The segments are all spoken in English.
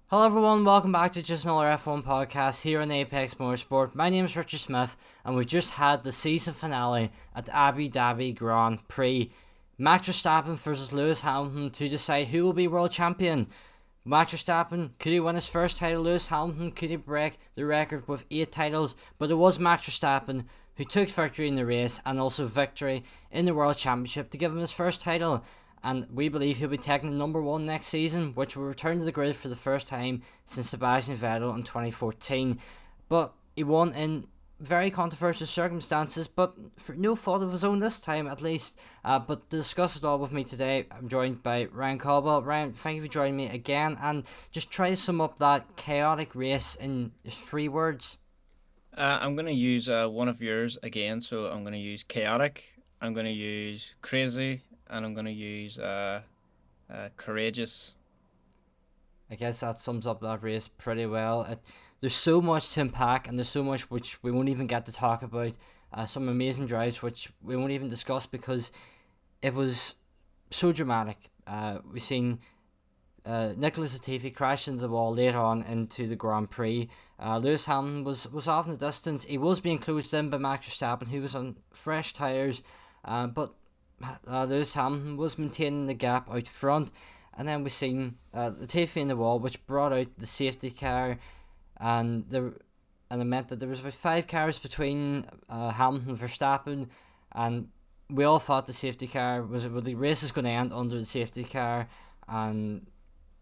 Hello everyone, welcome back to Just Another F1 podcast here on Apex Motorsport. My name is Richard Smyth and we've just had the season finale at the Abu Dhabi Grand Prix. Max Verstappen versus Lewis Hamilton to decide who will be world champion. Max Verstappen, could he win his first title? Lewis Hamilton, could he break the record with 8 titles? But it was Max Verstappen who took victory in the race and also victory in the World Championship to give him his first title. And we believe he'll be taking number 1 next season, which will return to the grid for the first time since Sebastian Vettel in 2014. But he won in very controversial circumstances, but for no fault of his own this time at least. But to discuss it all with me today, I'm joined by Ryan Caldwell. Ryan, thank you for joining me again, and just try to sum up that chaotic race in just 3 words. I'm going to use one of yours again, so I'm going to use chaotic, I'm going to use crazy, and I'm going to use courageous. I guess that sums up that race pretty well. There's so much to unpack, and there's so much which we won't even get to talk about. Some amazing drives which we won't even discuss because it was so dramatic. We've seen Nicholas Latifi crashed into the wall later on into the Grand Prix. Lewis Hamilton was off in the distance. He was being closed in by Max Verstappen, who was on fresh tyres, but Lewis Hamilton was maintaining the gap out front. And then we seen Latifi in the wall, which brought out the safety car, and it meant that there was about 5 cars between Hamilton and Verstappen, and we all thought the safety car the race is going to end under the safety car, and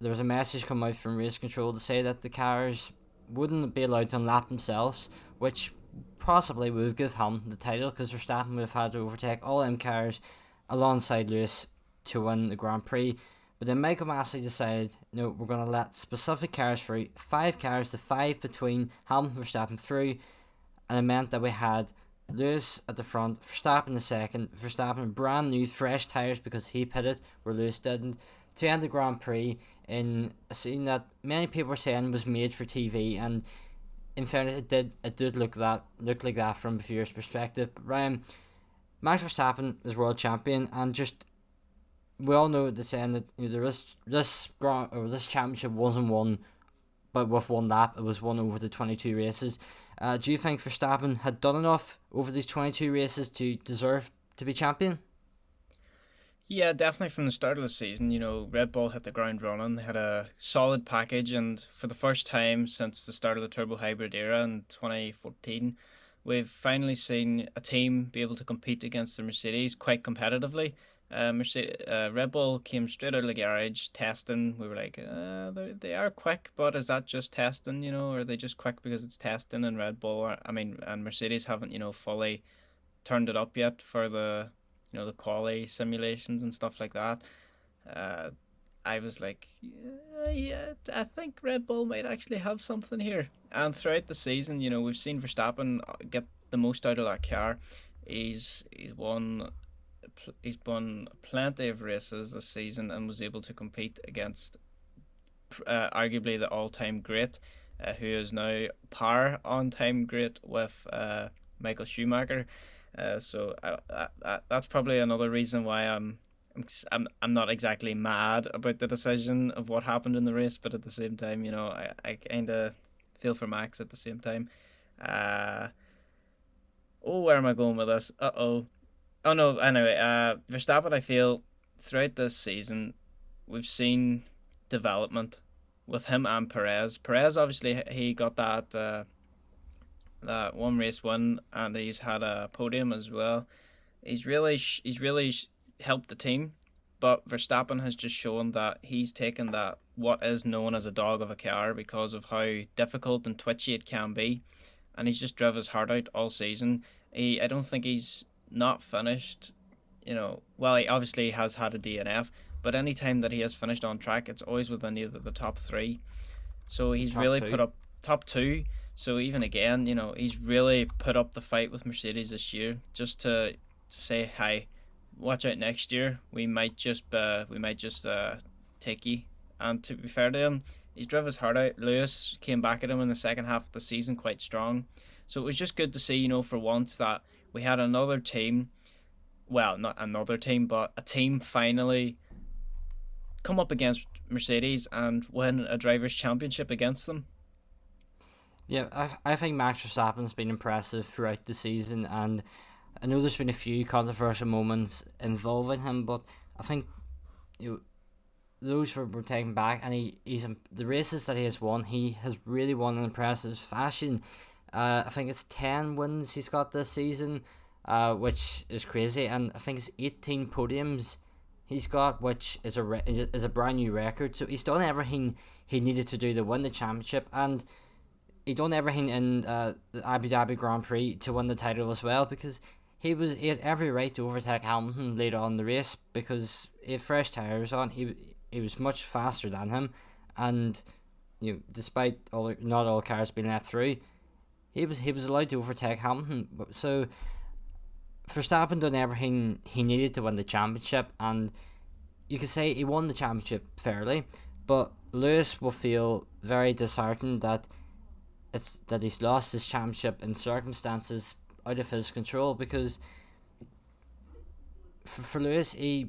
there was a message come out from race control to say that the cars wouldn't be allowed to unlap themselves, which possibly would have given Hamilton the title because Verstappen would have had to overtake all them cars alongside Lewis to win the Grand Prix. But then Michael Masi decided, no, we're going to let specific cars through, 5 cars, the 5 between Hamilton and Verstappen through, and it meant that we had Lewis at the front, Verstappen the second, Verstappen brand new fresh tyres because he pitted where Lewis didn't, to end the Grand Prix in a scene that many people were saying was made for TV, and in fairness it did look like that from a viewer's perspective. But Ryan, Max Verstappen is world champion, and just we all know the saying that this championship wasn't won but with 1 lap, it was won over the 22 races. Do you think Verstappen had done enough over these 22 races to deserve to be champion? Yeah, definitely from the start of the season, Red Bull hit the ground running. They had a solid package, and for the first time since the start of the turbo hybrid era in 2014, we've finally seen a team be able to compete against the Mercedes quite competitively. Red Bull came straight out of the garage testing. We were like, they are quick, but is that just testing? Or are they just quick because it's testing? And Red Bull, and Mercedes haven't fully turned it up yet for the the quali simulations and stuff like that. I was like, yeah, I think Red Bull might actually have something here. And throughout the season, we've seen Verstappen get the most out of that car. He's won plenty of races this season and was able to compete against arguably the all-time great, who is now par on-time great with Michael Schumacher. So that's probably another reason why I'm not exactly mad about the decision of what happened in the race, but at the same time, I kind of feel for Max at the same time. Where am I going with this? Oh no, anyway, Verstappen, I feel throughout this season we've seen development with him and Perez. Perez, obviously, he got that one race win, and he's had a podium as well. He's really helped the team, but Verstappen has just shown that he's taken that what is known as a dog of a car because of how difficult and twitchy it can be, and he's just driven his heart out all season. I don't think he's not finished, well, he obviously has had a DNF, but any time that he has finished on track, it's always within either the top 3. So he's really put up top 2. So even again, he's really put up the fight with Mercedes this year, just to say, hi, watch out next year. We might just take you. And to be fair to him, he's driven his heart out. Lewis came back at him in the second half of the season quite strong. So it was just good to see, for once that we had another team, well, not another team, but a team finally come up against Mercedes and win a drivers' championship against them. Yeah, I think Max Verstappen's been impressive throughout the season, and I know there's been a few controversial moments involving him, but I think you know, those were taken back, and the races that he has won, he has really won in impressive fashion. I think it's 10 wins he's got this season, which is crazy, and I think it's 18 podiums he's got, which is a brand new record. So he's done everything he needed to do to win the championship, and he done everything in the Abu Dhabi Grand Prix to win the title as well, because he had every right to overtake Hamilton later on in the race because he had fresh tires on. He was much faster than him, and despite not all cars being let through, he was allowed to overtake Hamilton. So Verstappen done everything he needed to win the championship, and you could say he won the championship fairly, but Lewis will feel very disheartened that he's lost his championship in circumstances out of his control, because for Lewis, he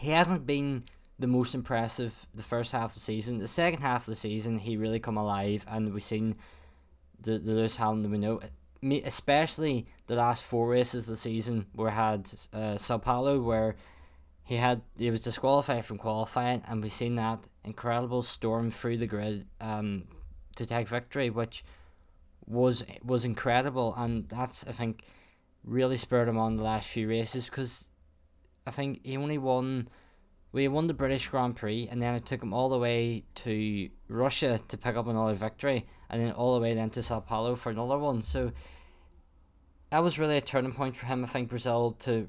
hasn't been the most impressive the first half of the season. The second half of the season, he really come alive, and we've seen the Lewis Hamilton we know. Especially the last 4 races of the season, where we had Sao Paulo, where he was disqualified from qualifying, and we've seen that incredible storm through the grid to take victory, which was incredible, and that's, I think, really spurred him on the last few races, because I think he won the British Grand Prix, and then it took him all the way to Russia to pick up another victory, and then all the way then to Sao Paulo for another one. So that was really a turning point for him. I think Brazil to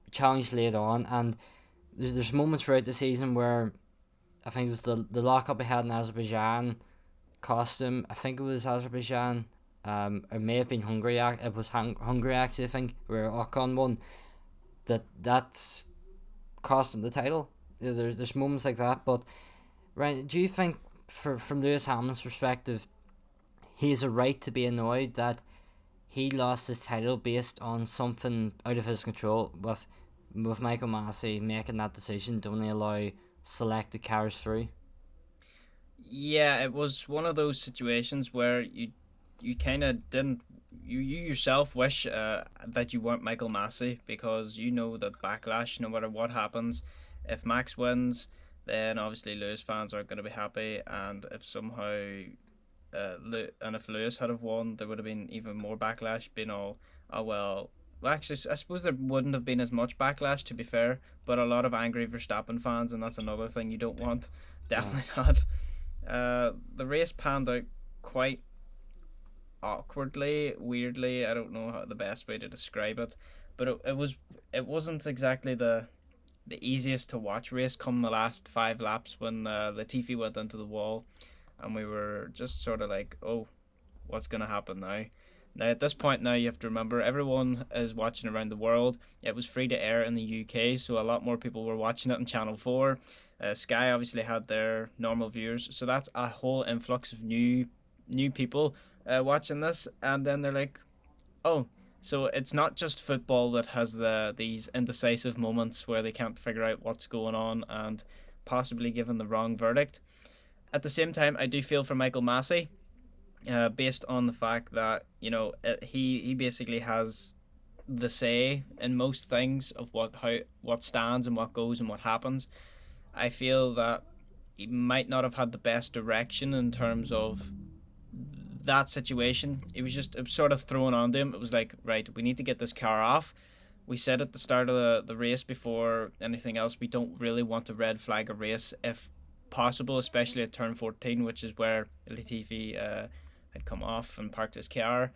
challenge later on, and there's moments throughout the season where I think it was the lockup he had in Azerbaijan cost him. I think it was Azerbaijan. It may have been Hungary. It was Hungary actually. I think where Ocon won. That's cost him the title. There's moments like that, but Ryan, do you think from Lewis Hamilton's perspective, he has a right to be annoyed that he lost his title based on something out of his control, with Michael Masi making that decision to only allow selected cars through? Yeah, it was one of those situations where you kind of didn't you yourself wish that you weren't Michael Masi, because you know that backlash, no matter what happens, if Max wins, then obviously Lewis fans aren't going to be happy, and if somehow if Lewis had have won, there would have been even more backlash, being all, oh well. Well, actually, I suppose there wouldn't have been as much backlash, to be fair, but a lot of angry Verstappen fans, and that's another thing you don't want. Definitely not. The race panned out quite awkwardly, weirdly. I don't know how the best way to describe it, but it wasn't exactly the easiest to watch race come the last 5 laps, when Latifi went into the wall, and we were just sort of like, oh, what's going to happen now? Now, at this point now, you have to remember, everyone is watching around the world. It was free to air in the UK, so a lot more people were watching it on Channel 4. Sky obviously had their normal viewers, so that's a whole influx of new people watching this, and then they're like, oh, so it's not just football that has these indecisive moments where they can't figure out what's going on and possibly given the wrong verdict. At the same time, I do feel for Michael Masi, based on the fact that he basically has the say in most things of what stands and what goes and what happens. I feel that he might not have had the best direction in terms of that situation. It was sort of thrown onto him. It was like, right, we need to get this car off. We said at the start of the race, before anything else, we don't really want to red flag a race if possible, especially at turn 14, which is where Latifi had come off and parked his car.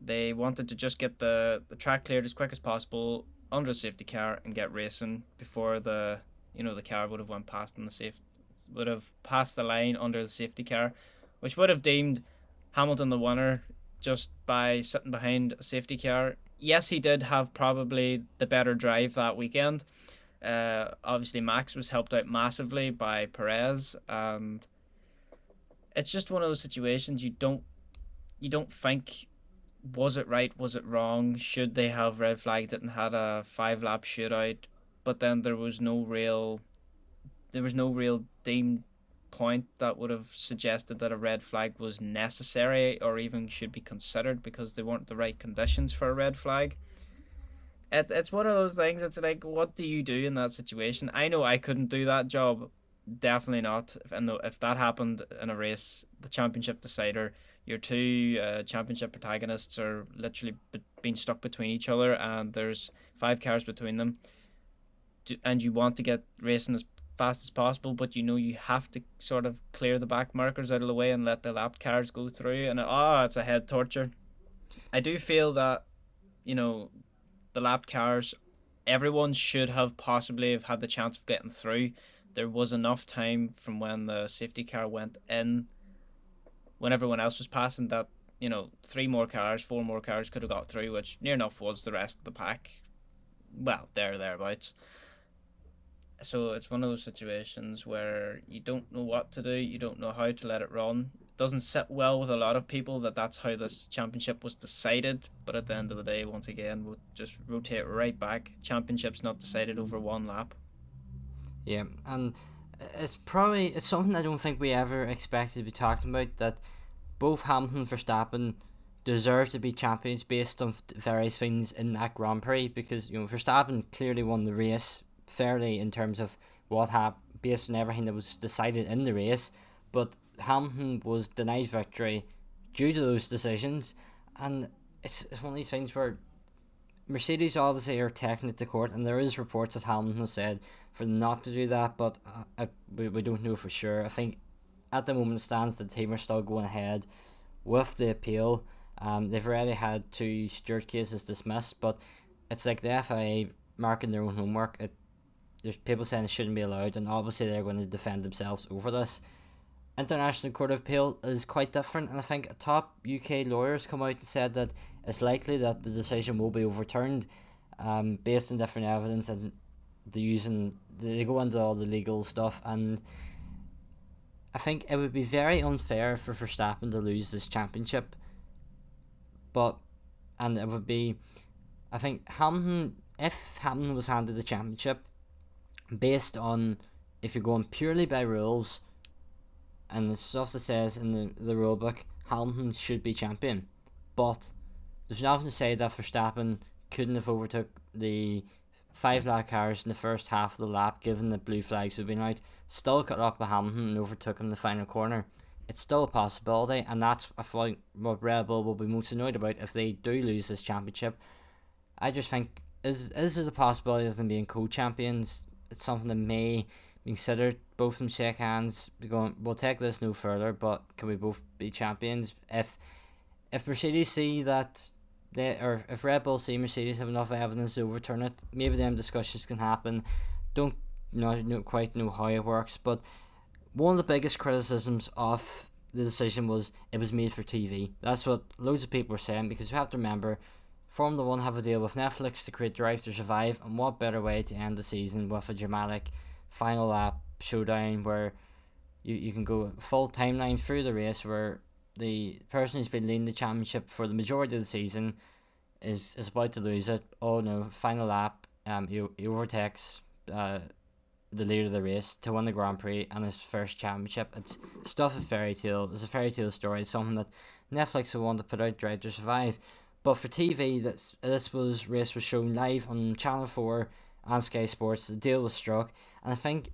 They wanted to just get the track cleared as quick as possible under a safety car and get racing before the car would have went past would have passed the line under the safety car, which would have deemed Hamilton the winner just by sitting behind a safety car. Yes, he did have probably the better drive that weekend. Obviously Max was helped out massively by Perez, and it's just one of those situations you don't think, was it right, was it wrong, should they have red flagged it and had a 5-lap shootout? But then there was no real there was no real deemed point that would have suggested that a red flag was necessary or even should be considered, because they weren't the right conditions for a red flag. It's one of those things. It's like, what do you do in that situation? I know I couldn't do that job. Definitely not. And if that happened in a race, the championship decider, your two championship protagonists are literally being stuck between each other, and there's 5 cars between them, and you want to get racing as fast as possible, but you know you have to sort of clear the back markers out of the way and let the lapped cars go through, and it's a head torture. I do feel that, you know, the lapped cars, everyone should have possibly have had the chance of getting through. There was enough time from when the safety car went in, when everyone else was passing, that, you know, 4 more cars could have got through, which near enough was the rest of the pack. Well, thereabouts. So it's one of those situations where you don't know what to do, you don't know how to let it run. It doesn't sit well with a lot of people that that's how this championship was decided, but at the end of the day, once again, we'll just rotate right back. Championship's not decided over one lap. Yeah, and it's something I don't think we ever expected to be talking about, that both Hamilton and Verstappen deserve to be champions based on various things in that Grand Prix, because, you know, Verstappen clearly won the race fairly in terms of what happened, based on everything that was decided in the race, but Hamilton was denied victory due to those decisions. And it's one of these things where Mercedes obviously are taking it to court, and there is reports that Hamilton has said for them not to do that, but we don't know for sure. I think at the moment it stands the team are still going ahead with the appeal. They've already had 2 Stewart cases dismissed, but it's like the FIA marking their own homework. There's people saying it shouldn't be allowed, and obviously they're going to defend themselves over this. International Court of Appeal is quite different, and I think top UK lawyers come out and said that it's likely that the decision will be overturned, based on different evidence, and they go into all the legal stuff, and I think it would be very unfair for Verstappen to lose this championship. And it would be, I think if Hamilton was handed the championship, based on, if you're going purely by rules and the stuff that says in the rule book, Hamilton should be champion. But there's nothing to say that Verstappen couldn't have overtook the 5 lap cars in the first half of the lap, given the blue flags would have been out, still got up with Hamilton and overtook him in the final corner. It's still a possibility, and that's, I feel like, what Red Bull will be most annoyed about if they do lose this championship. I just think, is there the possibility of them being co-champions? It's something that may be considered. Both of them shake hands, going, we'll take this no further, but can we both be champions? If Mercedes see that, if Red Bull see Mercedes have enough evidence to overturn it, maybe them discussions can happen. Don't quite know how it works, but one of the biggest criticisms of the decision was it was made for TV. That's what loads of people were saying, because you have to remember, Formula 1 have a deal with Netflix to create Drive to Survive, and what better way to end the season with a dramatic final lap showdown where you can go full timeline through the race, where the person who's been leading the championship for the majority of the season is about to lose it. Oh no, final lap, he overtakes the leader of the race to win the Grand Prix and his first championship. It's stuff of fairy tale. It's a fairy tale story. It's something that Netflix will want to put out, Drive to Survive. But for TV, this race was shown live on Channel 4 and Sky Sports. The deal was struck, and I think,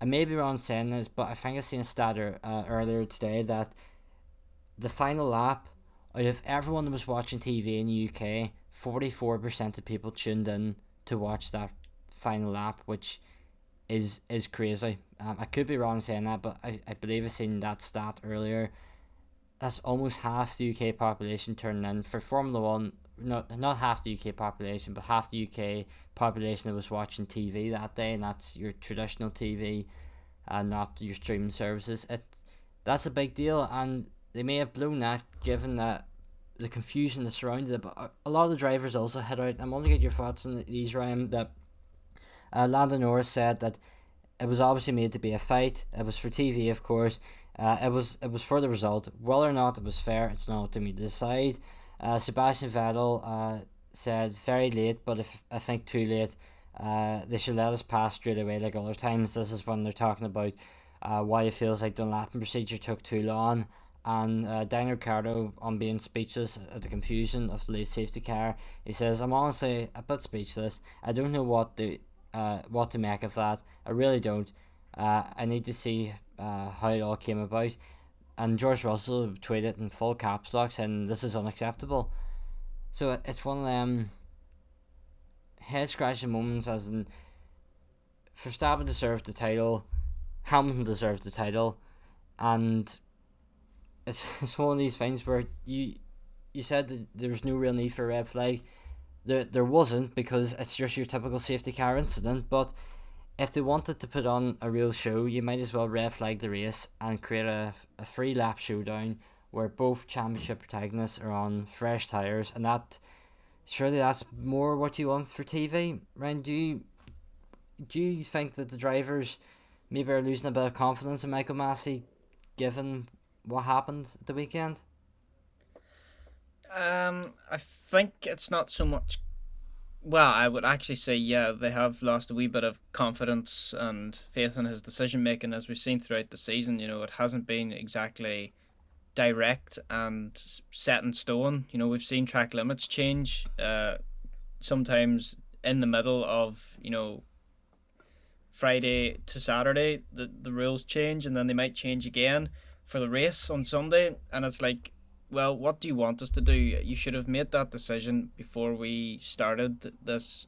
I may be wrong saying this, but I think I seen a stat earlier today that the final lap, out of everyone that was watching TV in the UK, 44% of people tuned in to watch that final lap, which is crazy. I could be wrong saying that, but I believe I seen that stat earlier. That's almost half the UK population turning in for Formula 1. Not half the UK population, but half the UK population that was watching TV that day, and that's your traditional TV and not your streaming services. That's a big deal, and they may have blown that given that the confusion that surrounded it. But a lot of the drivers also hit out. I'm only get your thoughts on these, Ryan. That Lando Norris said that it was obviously made to be a fight. It was for TV, of course. It was for the result. Whether or not it was fair, it's not up to me to decide. Sebastian Vettel said very late, but I think too late. they should let us pass straight away like other times. This is when they're talking about why it feels like the lapping procedure took too long. And Daniel Ricciardo, on being speechless at the confusion of the late safety car, he says, "I'm honestly a bit speechless. I don't know what to make of that. I really don't. I need to see how it all came about." And George Russell tweeted in full caps lock saying, "This is unacceptable." So it's one of them head scratching moments, as in Verstappen deserved the title, Hamilton deserved the title, and it's one of these things where you said that there was no real need for a red flag. There wasn't, because it's just your typical safety car incident, but if they wanted to put on a real show, you might as well red flag the race and create a 3-lap showdown where both championship protagonists are on fresh tyres, and surely that's more what you want for TV. Ryan, do you think that the drivers maybe are losing a bit of confidence in Michael Masi given what happened at the weekend? I think it's not so much. Well, I would actually say, yeah, they have lost a wee bit of confidence and faith in his decision making, as we've seen throughout the season. It hasn't been exactly direct and set in stone. We've seen track limits change. Sometimes in the middle of Friday to Saturday, the rules change, and then they might change again for the race on Sunday, and it's like, well, what do you want us to do? You should have made that decision before we started this,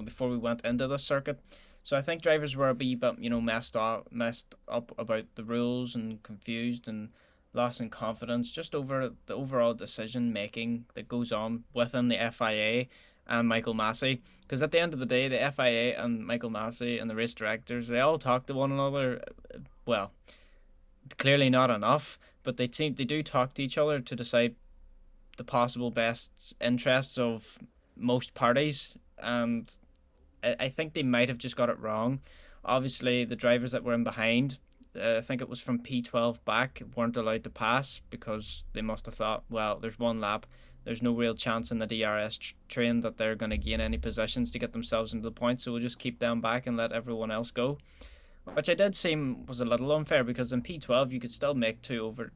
before we went into this circuit. So I think drivers were a wee bit, messed up about the rules and confused and lost in confidence just over the overall decision making that goes on within the FIA and Michael Masi. Because at the end of the day, the FIA and Michael Masi and the race directors, they all talk to one another. Well, clearly not enough, but they do talk to each other to decide the possible best interests of most parties, and I think they might have just got it wrong. Obviously, the drivers that were in behind, I think it was from P12 back, weren't allowed to pass because they must have thought, well, there's one lap, there's no real chance in the DRS train that they're going to gain any positions to get themselves into the point, so we'll just keep them back and let everyone else go. Which I did seem was a little unfair, because in P12 you could still make two over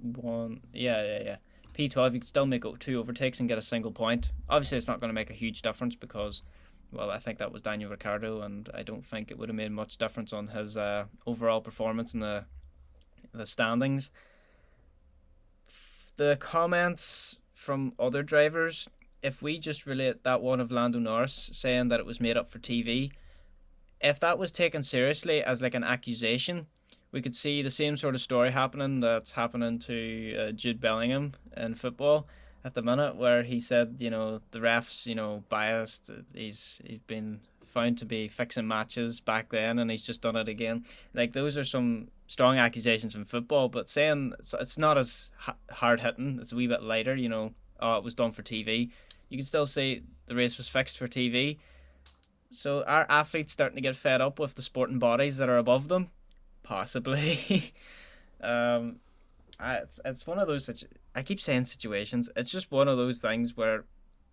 one. Yeah. P12 you could still make 2 overtakes and get a single point. Obviously, it's not going to make a huge difference because, well, I think that was Daniel Ricciardo, and I don't think it would have made much difference on his overall performance in the standings. The comments from other drivers, if we just relate that one of Lando Norris saying that it was made up for TV, if that was taken seriously as like an accusation, we could see the same sort of story happening that's happening to Jude Bellingham in football at the minute, where he said, the ref's, biased. He's been found to be fixing matches back then, and he's just done it again. Like, those are some strong accusations in football, but saying it's not as hard hitting, it's a wee bit lighter, oh, it was done for TV. You can still say the race was fixed for TV. So are athletes starting to get fed up with the sporting bodies that are above them? Possibly. It's one of those I keep saying situations. It's just one of those things where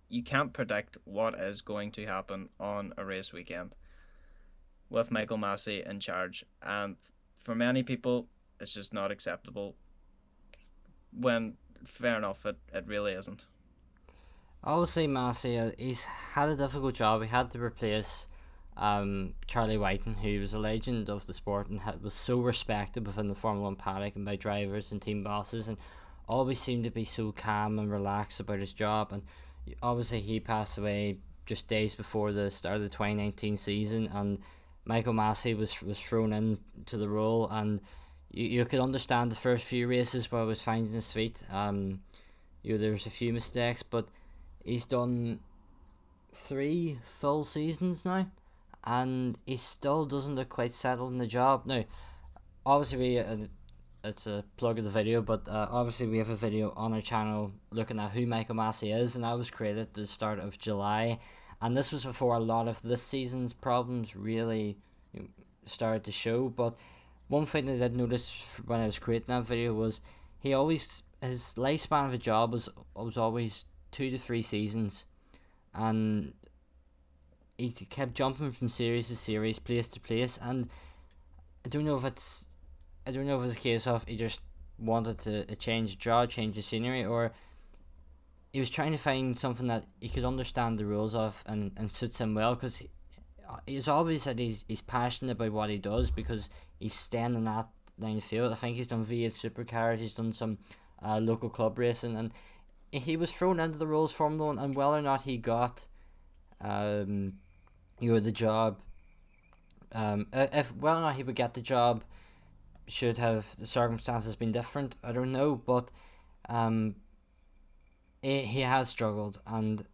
you can't predict what is going to happen on a race weekend with Michael Masi in charge, and for many people, it's just not acceptable. When fair enough, it really isn't. Obviously, Masi, he's had a difficult job. He had to replace Charlie Whiting, who was a legend of the sport and was so respected within the Formula 1 paddock and by drivers and team bosses, and always seemed to be so calm and relaxed about his job. And obviously, he passed away just days before the start of the 2019 season, and Michael Masi was thrown into the role, and you could understand the first few races where he was finding his feet. There was a few mistakes, but he's done 3 full seasons now, and he still doesn't look quite settled in the job. Now, obviously, it's a plug of the video, but obviously we have a video on our channel looking at who Michael Masi is, and that was created at the start of July, and this was before a lot of this season's problems really started to show. But one thing that I did notice when I was creating that video was his lifespan of a job was always 2 to 3 seasons, and he kept jumping from series to series, place to place, and I don't know if it's a case of he just wanted to change the draw, change the scenery, or he was trying to find something that he could understand the rules of and suits him well, because it's obvious that he's passionate about what he does, because he's staying in that line of field. I think he's done V8 supercars, he's done some local club racing, and he was thrown into the rules Formula 1, and whether or not he got the job, if whether or not he would get the job should have the circumstances been different, I don't know, but he has struggled, and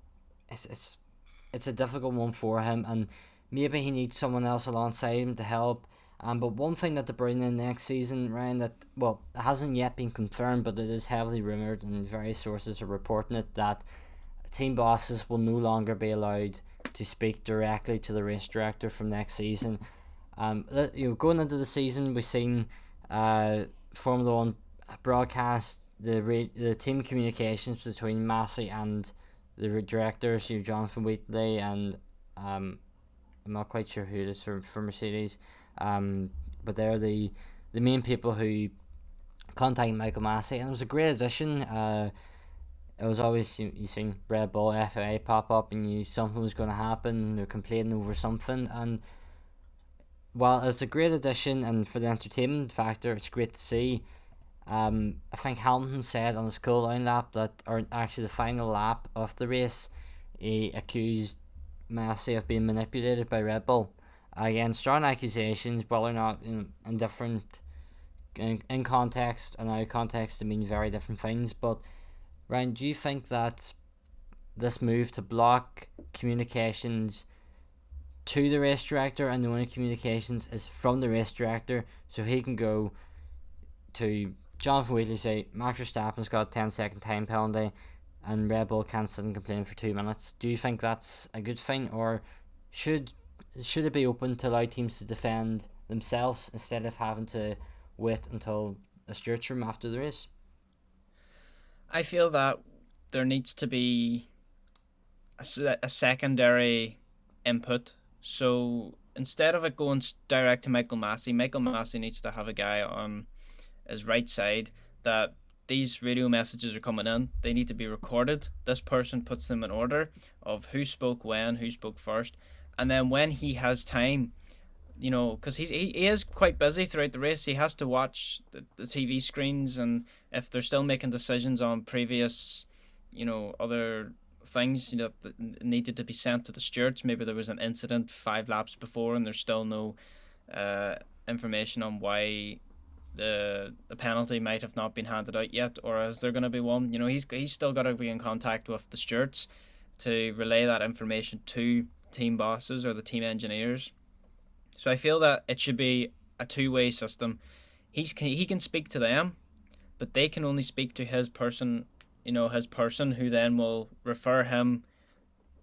it's a difficult one for him, and maybe he needs someone else alongside him to help. But one thing that they're bringing in next season, Ryan, that, well, it hasn't yet been confirmed, but it is heavily rumoured, and various sources are reporting it, that team bosses will no longer be allowed to speak directly to the race director from next season. Going into the season, we've seen Formula 1 broadcast the team communications between Masi and the directors, Jonathan Wheatley, and I'm not quite sure who it is for Mercedes, but they're the main people who contacted Michael Masi, and it was a great addition. It was always, you seen Red Bull FIA pop up, and you something was going to happen, they're complaining over something, and while it's a great addition, and for the entertainment factor, it's great to see. I think Hamilton said on his cool-down lap or actually the final lap of the race, he accused Masi of being manipulated by Red Bull. Again, strong accusations, whether or not in different, in context and out of context, they mean very different things. But Ryan, do you think that this move to block communications to the race director, and the only communications is from the race director, so he can go to Jonathan Wheatley, say Max Verstappen's got a 10-second time penalty, and Red Bull can't sit and complain for 2 minutes? Do you think that's a good thing, or should it be open to allow teams to defend themselves instead of having to wait until a steerage room after the race? I feel that there needs to be a secondary input. So instead of it going direct to Michael Masi needs to have a guy on his right side that these radio messages are coming in. They need to be recorded. This person puts them in order of who spoke when, who spoke first. And then when he has time, because he is quite busy throughout the race, he has to watch the TV screens, and if they're still making decisions on previous, other things that needed to be sent to the stewards. Maybe there was an incident 5 laps before and there's still no information on why the penalty might have not been handed out yet, or is there going to be one? He's still got to be in contact with the stewards to relay that information to team bosses or the team engineers. So I feel that it should be a two-way system. He can speak to them, but they can only speak to his person, who then will refer him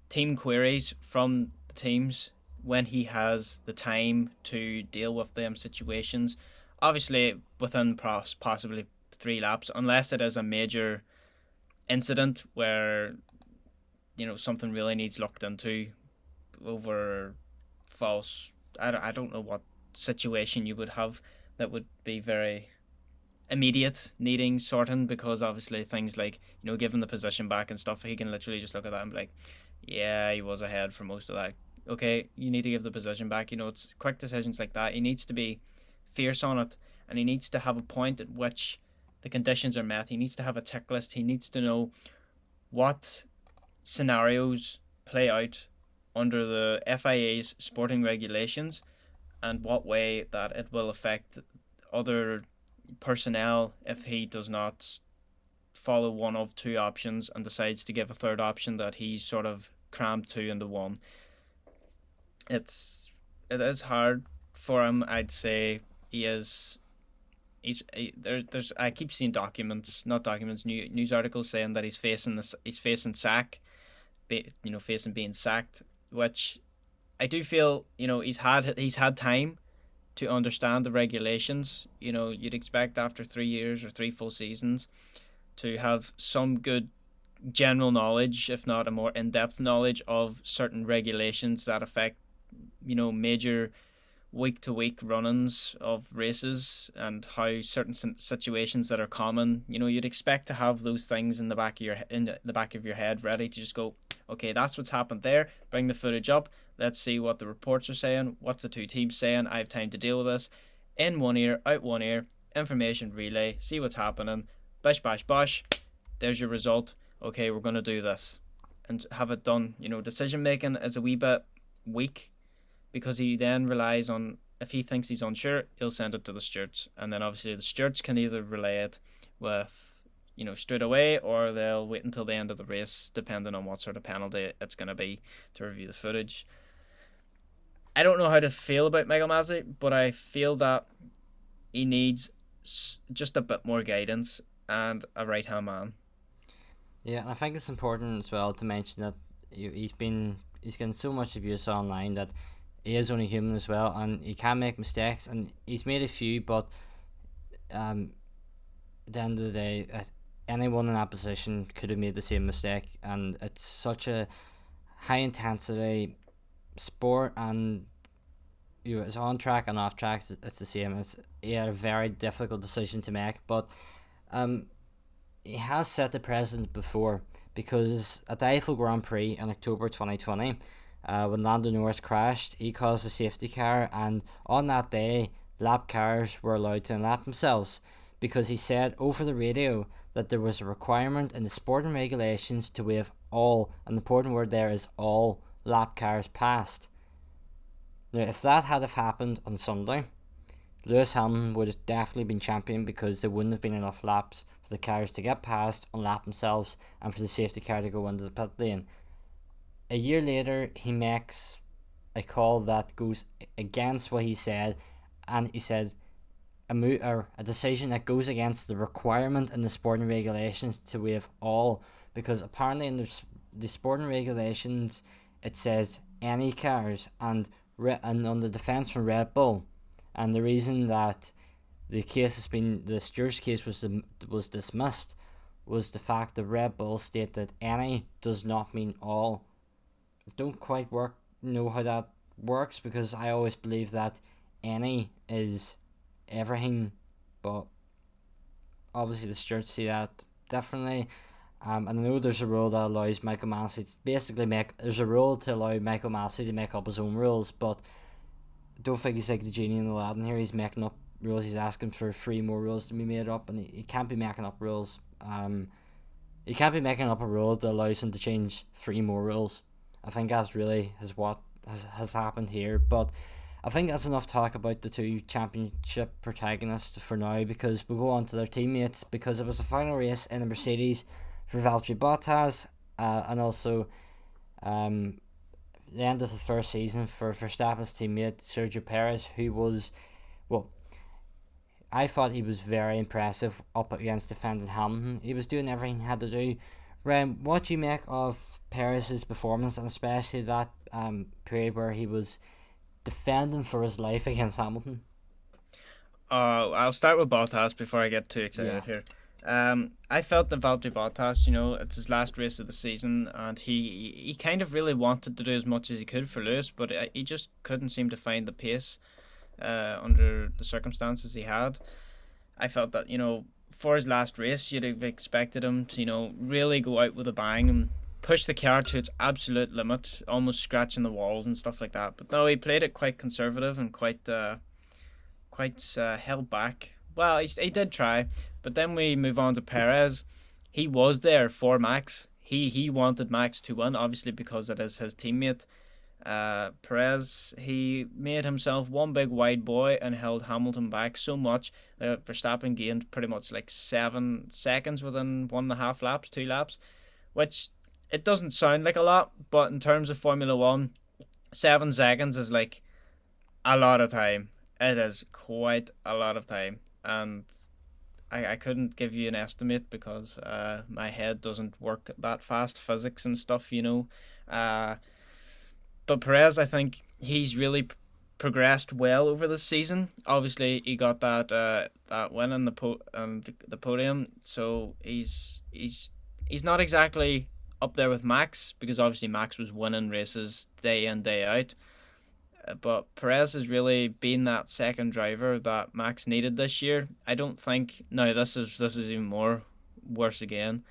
team queries from the teams when he has the time to deal with them situations. Obviously, within possibly 3 laps, unless it is a major incident where, something really needs looked into over false. I don't know what situation you would have that would be very immediate, needing sorting, because obviously things like, giving the position back and stuff, he can literally just look at that and be like, yeah, he was ahead for most of that. Okay, you need to give the position back. It's quick decisions like that. He needs to be fierce on it, and he needs to have a point at which the conditions are met. He needs to have a tick list. He needs to know what scenarios play out under the FIA's sporting regulations and what way that it will affect other personnel if he does not follow one of 2 options and decides to give a third option that he's sort of crammed 2 into 1. It is hard for him. I'd say there's I keep seeing news articles saying that he's facing sack, facing being sacked, which I do feel, he's had time to understand the regulations. You'd expect after 3 years or 3 full seasons to have some good general knowledge, if not a more in-depth knowledge of certain regulations that affect, major week-to-week run-ins of races, and how certain situations that are common, you'd expect to have those things in the back of your head, ready to just go, okay, that's what's happened there. Bring the footage up. Let's see what the reports are saying. What's the two teams saying? I have time to deal with this. In one ear, out one ear. Information relay. See what's happening. Bash, bash, bash. There's your result. Okay, we're going to do this. And have it done. Decision making is a wee bit weak, because he then relies on, if he thinks he's unsure, he'll send it to the stewards. And then obviously the stewards can either relay it with, straight away, or they'll wait until the end of the race, depending on what sort of penalty it's going to be, to review the footage. I don't know how to feel about Michael Masi, but I feel that he needs just a bit more guidance and a right-hand man. Yeah, and I think it's important as well to mention that he's getting so much abuse online that he is only human as well, and he can make mistakes, and he's made a few, but at the end of the day, anyone in that position could have made the same mistake, and it's such a high intensity sport, and it's on track and off track, it's the same. He had a very difficult decision to make, but he has set the precedent before, because at the Eiffel Grand Prix in October 2020, when Lando Norris crashed, he caused a safety car, and on that day, lap cars were allowed to lap themselves, because he said over the radio that there was a requirement in the sporting regulations to waive all, and the important word there is all, lap cars passed. Now, if that had have happened on Sunday, Lewis Hamilton would have definitely been champion, because there wouldn't have been enough laps for the cars to get past, unlap themselves, and for the safety car to go into the pit lane. A year later, he makes a call that goes against what he said, and he said a decision that goes against the requirement in the sporting regulations to waive all, because apparently in the sporting regulations it says any cars, and on the defence from Red Bull, and the reason that the stewards case was dismissed was the fact that Red Bull state that any does not mean all. I don't quite know how that works, because I always believe that any is everything, but obviously the stewards see that differently. And I know there's a rule that allows Michael Masi to allow Michael Masi to make up his own rules, but I don't think he's like the genie in the Aladdin here. He's making up rules. He's asking for 3 more rules to be made up, and he can't be making up rules. He can't be making up a rule that allows him to change 3 more rules. I think that's really what has happened here, but I think that's enough talk about the two championship protagonists for now, because we'll go on to their teammates, because it was the final race in a Mercedes for Valtteri Bottas, and also the end of the first season for Verstappen's teammate Sergio Perez, who was, I thought he was very impressive up against defending Hamilton. He was doing everything he had to do. Ren, what do you make of Perez's performance, and especially that period where he was defending for his life against Hamilton? I'll start with Bottas before I get too excited here. I felt that Valtteri Bottas, it's his last race of the season, and he kind of really wanted to do as much as he could for Lewis, but he just couldn't seem to find the pace under the circumstances he had. I felt that, for his last race, you'd have expected him to, really go out with a bang and push the car to its absolute limit, almost scratching the walls and stuff like that. But no, he played it quite conservative and quite held back. Well, he did try, but then we move on to Perez. He was there for Max. He wanted Max to win, obviously, because it is his teammate. Perez, he made himself one big wide boy and held Hamilton back so much that Verstappen gained pretty much like 7 seconds within 1.5 laps, 2 laps, which it doesn't sound like a lot, but in terms of Formula 1, 7 seconds is like a lot of time. It is quite a lot of time, and I couldn't give you an estimate because my head doesn't work that fast, physics and stuff, But Perez, I think he's really progressed well over this season. Obviously, he got that win on the podium, so he's He's not exactly up there with Max, because obviously Max was winning races day in, day out. But Perez has really been that second driver that Max needed this year. I don't think, no, this is even more worse again,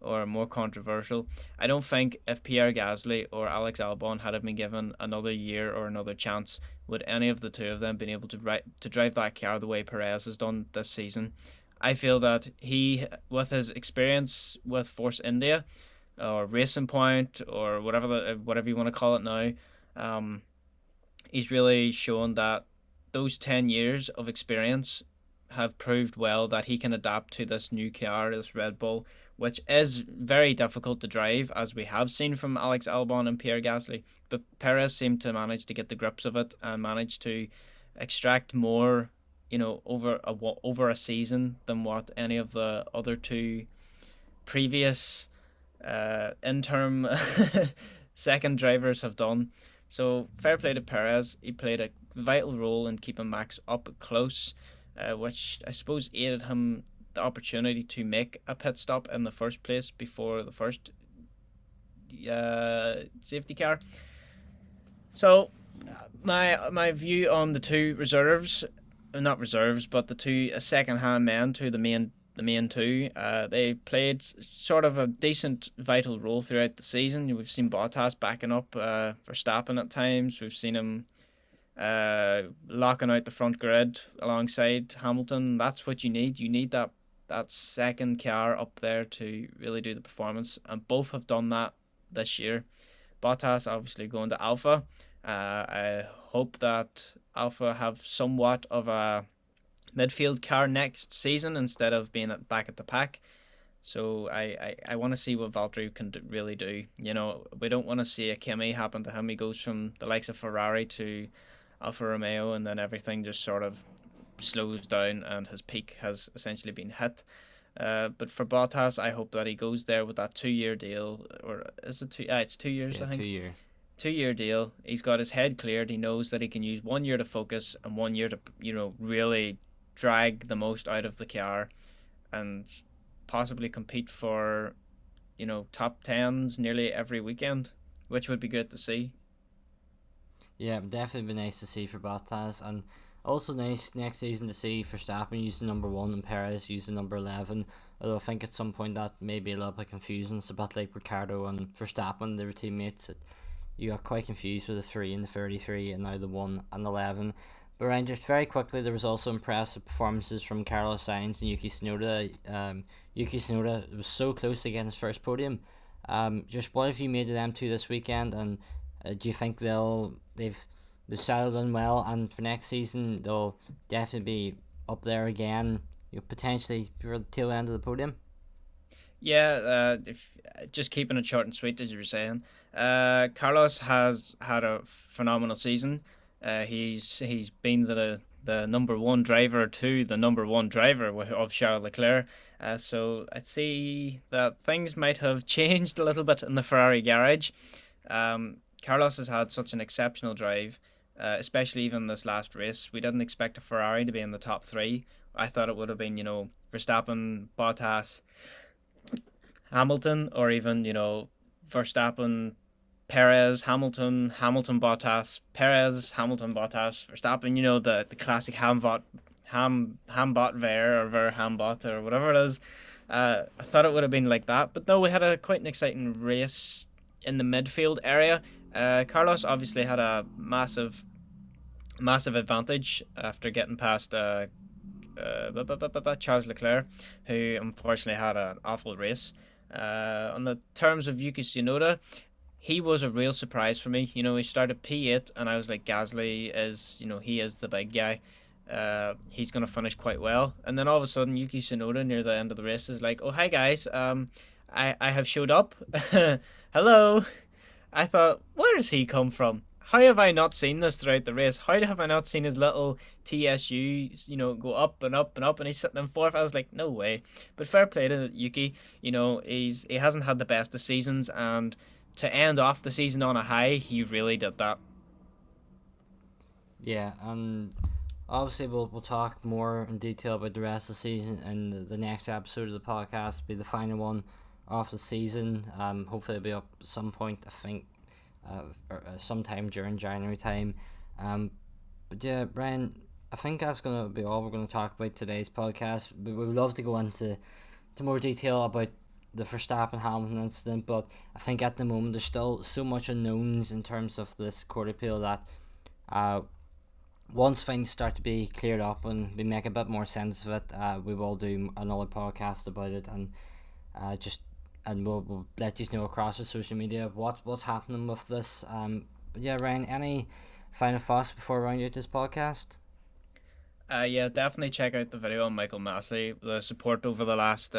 or more controversial. I don't think if Pierre Gasly or Alex Albon had been given another year or another chance, would any of the two of them been able to drive that car the way Perez has done this season. I feel that he, with his experience with Force India, or Racing Point, or whatever you want to call it now, he's really shown that those 10 years of experience have proved well that he can adapt to this new car, this Red Bull, which is very difficult to drive, as we have seen from Alex Albon and Pierre Gasly. But Perez seemed to manage to get the grips of it and manage to extract more, over a season than what any of the other two previous interim second drivers have done. So fair play to Perez. He played a vital role in keeping Max up close, which I suppose aided him the opportunity to make a pit stop in the first place before the first safety car. So my view on the two reserves, not reserves, but the two second-hand men to the main two, they played sort of a decent vital role throughout the season. We've seen Bottas backing up Verstappen at times. We've seen him locking out the front grid alongside Hamilton. That's what you need. You need that second car up there to really do the performance, and both have done that this year. Bottas obviously going to Alpha. I hope that Alpha have somewhat of a midfield car next season instead of being back at the pack. So I want to see what Valtteri can really do. We don't want to see a Kimi happen to him. He goes from the likes of Ferrari to Alfa Romeo, and then everything just sort of slows down and his peak has essentially been hit. But for Bottas, I hope that he goes there with that 2-year deal, or is it 2? It's 2 years, I think. 2 year. 2-year deal. He's got his head cleared. He knows that he can use 1 year to focus and 1 year to really drag the most out of the car and possibly compete for top 10s nearly every weekend, which would be good to see. Yeah, definitely be nice to see for Bottas, and also nice next season to see Verstappen use the number 1 and Perez use the number 11. Although I think at some point that may be a little bit confusing. It's a bit like Ricardo and Verstappen, they were teammates. You got quite confused with the 3 and the 33 and now the 1 and 11. But Ryan, just very quickly, there was also impressive performances from Carlos Sainz and Yuki Tsunoda. Yuki Tsunoda was so close to getting his first podium. Just what have you made of them two this weekend, and do you think they've settled in well, and for next season they'll definitely be up there again, potentially for the tail end of the podium? Yeah, if just keeping it short and sweet, as you were saying, Carlos has had a phenomenal season. He's been the number 1 driver to the number 1 driver of Charles Leclerc. So I see that things might have changed a little bit in the Ferrari garage. Carlos has had such an exceptional drive, especially even this last race. We didn't expect a Ferrari to be in the top 3. I thought it would have been, Verstappen, Bottas, Hamilton, or even, Verstappen, Perez, Hamilton, Bottas, Perez, Hamilton, Bottas, Verstappen, the classic Hambot Ver, or Ver Hambot, or whatever it is. I thought it would have been like that, but no, we had quite an exciting race in the midfield area. Carlos obviously had a massive advantage after getting past Charles Leclerc, who unfortunately had an awful race. On the terms of Yuki Tsunoda, he was a real surprise for me. He started P8 and I was like, Gasly is, he is the big guy. He's going to finish quite well. And then all of a sudden, Yuki Tsunoda near the end of the race is like, oh, hi guys, I have showed up. Hello. I thought, where does he come from? How have I not seen this throughout the race? How have I not seen his little TSU, go up and up and up, and he's sitting in 4th? I was like, no way. But fair play to Yuki. He hasn't had the best of seasons, and to end off the season on a high, he really did that. Yeah, and obviously we'll talk more in detail about the rest of the season in the next episode of the podcast. Be the final one of the season. Hopefully it'll be up at some point, I think, sometime during January time. But yeah, Brian, I think that's going to be all we're going to talk about today's podcast. We would love to go into more detail about the Verstappen Hamilton incident, but I think at the moment there's still so much unknowns in terms of this court appeal that once things start to be cleared up and we make a bit more sense of it, we will do another podcast about it, and we'll let you know across the social media what's happening with this. But yeah, Ryan, any final thoughts before we round out this podcast? Yeah, definitely check out the video on Michael Masi. The support over the last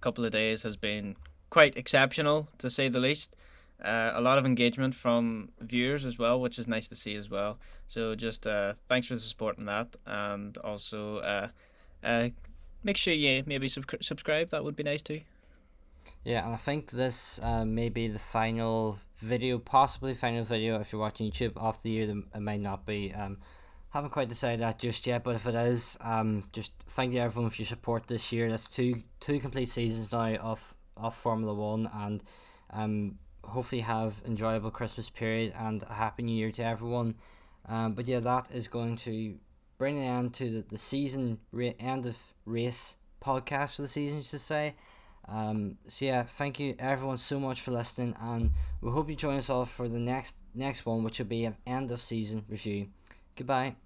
couple of days has been quite exceptional, to say the least. A lot of engagement from viewers as well, which is nice to see as well. So just thanks for the support on that, and also make sure you maybe subscribe. That would be nice too. Yeah, and I think this may be the possibly final video if you're watching YouTube of the year. It might not be. Haven't quite decided that just yet, but if it is, just thank you everyone for your support this year. That's two complete seasons now of Formula One, and hopefully have enjoyable Christmas period and a happy New Year to everyone. But yeah, that is going to bring an end to the season end of race podcast for the season, you should say. So yeah, thank you everyone so much for listening, and we hope you join us all for the next one, which will be an end of season review. Goodbye.